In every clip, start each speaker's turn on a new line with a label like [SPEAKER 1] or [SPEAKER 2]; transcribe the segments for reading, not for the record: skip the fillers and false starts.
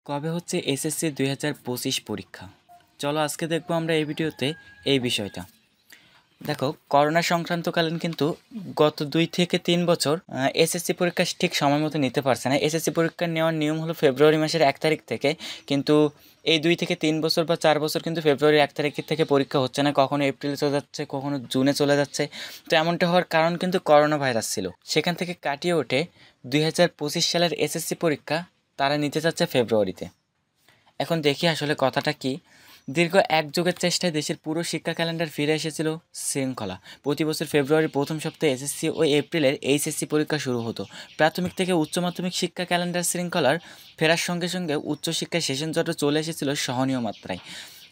[SPEAKER 1] কবে হচ্ছে এসএসসি 2025 পরীক্ষা? চলো আজকে দেখবো আমরা এই ভিডিওতে এই বিষয়টা। দেখো, করোনা সংক্রান্তকালীন কিন্তু গত 2 থেকে 3 বছর এসএসসি পরীক্ষা ঠিক সময় মতো নিতে পারছে না। এসএসসি পরীক্ষা নেওয়ার নিয়ম হলো ফেব্রুয়ারি মাসের 1 তারিখ থেকে, কিন্তু এই 2 থেকে 3 বছর বা 4 বছর কিন্তু ফেব্রুয়ারি 1 তারিখ থেকে পরীক্ষা হচ্ছে না, কখনো এপ্রিলে চলে যাচ্ছে, কখনো জুনে চলে যাচ্ছে। তো এমনটা হওয়ার কারণ কিন্তু করোনা ভাইরাস ছিল। সেখান থেকে কাটিয়ে ওঠে 2025 সালের এসএসসি পরীক্ষা তারা নিতে চাচ্ছে ফেব্রুয়ারিতে। এখন দেখি আসলে কথাটা কি। দীর্ঘ এক যুগের চেষ্টায় দেশের পুরো শিক্ষা ক্যালেন্ডার ফিরে এসেছিল শৃঙ্খলা। প্রতি বছর ফেব্রুয়ারির প্রথম সপ্তাহে এসএসসি ও এপ্রিলের এইচএসসি পরীক্ষা শুরু হতো। প্রাথমিক থেকে উচ্চ মাধ্যমিক শিক্ষা ক্যালেন্ডার শৃঙ্খলার ফেরার সঙ্গে সঙ্গে উচ্চশিক্ষায় সেশন জটও চলে এসেছিল সহনীয় মাত্রায়।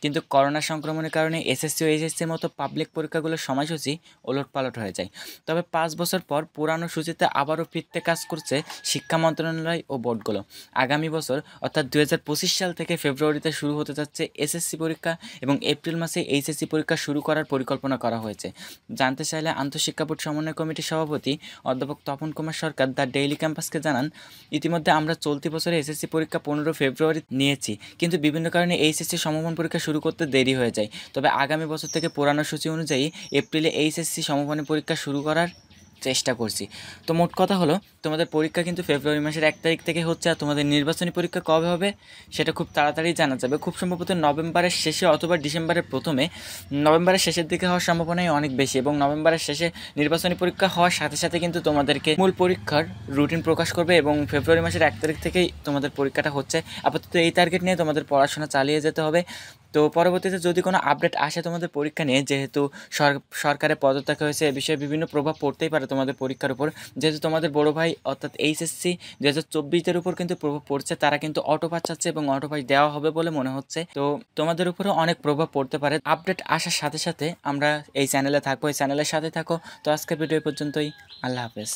[SPEAKER 1] কিন্তু করোনা সংক্রমণের কারণে এসএসসি ও এইচএসসির মতো পাবলিক পরীক্ষাগুলোর সময়সূচি ওলটপালট হয়ে যায়। তবে 5 বছর পর পুরানো সূচিতে আবারও ফিরতে কাজ করছে শিক্ষা মন্ত্রণালয় ও বোর্ডগুলো। আগামী বছর অর্থাৎ 2025 সাল থেকে ফেব্রুয়ারিতে শুরু হতে যাচ্ছে এসএসসি পরীক্ষা এবং এপ্রিল মাসে এইচএসসি পরীক্ষা শুরু করার পরিকল্পনা করা হয়েছে। জানতে চাইলে আন্তঃশিক্ষা বোর্ড সমন্বয় কমিটির সভাপতি অধ্যাপক তপন কুমার সরকার দ্য ডেইলি ক্যাম্পাসকে জানান, ইতিমধ্যে আমরা চলতি বছরে এসএসসি পরীক্ষা 15 ফেব্রুয়ারি নিয়েছি, কিন্তু বিভিন্ন কারণে এইচএসসি সমমান পরীক্ষা শুরু করতে দেরি হয়ে যায়। তবে আগামী বছর থেকে পুরানো সূচি অনুযায়ী এপ্রিলে এইচএসসি সমমানী পরীক্ষা শুরু করার চেষ্টা করছি। তো মোট কথা হলো, তোমাদের পরীক্ষা কিন্তু ফেব্রুয়ারি মাসের 1 তারিখ থেকে হচ্ছে, আর তোমাদের নির্বাচনী পরীক্ষা কবে হবে সেটা খুব তাড়াতাড়ি জানা যাবে। খুব সম্ভবত নভেম্বরের শেষে অথবা ডিসেম্বরের প্রথমে। নভেম্বরের শেষের দিকে হওয়ার সম্ভাবনাই অনেক বেশি, এবং নভেম্বরের শেষে নির্বাচনী পরীক্ষা হওয়ার সাথে সাথে কিন্তু তোমাদেরকে মূল পরীক্ষার রুটিন প্রকাশ করবে, এবং ফেব্রুয়ারি মাসের 1 তারিখ থেকেই তোমাদের পরীক্ষাটা হচ্ছে। আপাতত এই টার্গেট নিয়ে তোমাদের পড়াশোনা চালিয়ে যেতে হবে। তো পরবর্তীতে যদি কোনো আপডেট আসে তোমাদের পরীক্ষা নিয়ে, যেহেতু সরকারের পদত্যাগ হয়েছে, এ বিষয়ে বিভিন্ন প্রভাব পড়তেই পারে তোমাদের পরীক্ষার উপর। যেহেতু তোমাদের বড় ভাই অর্থাৎ এইচএসসি 2024-এর উপর কিন্তু প্রভাব পড়ছে, তারা কিন্তু অটো পাস চাচ্ছে এবং অটো পাস দেওয়া হবে বলে মনে হচ্ছে। তো তোমাদের উপরেও অনেক প্রভাব পড়তে পারে। আপডেট আসার সাথে সাথে আমরা এই চ্যানেলে থাকবো, এই চ্যানেলের সাথে থাকো। তো আজকের ভিডিও পর্যন্তই। আল্লাহ হাফেজ।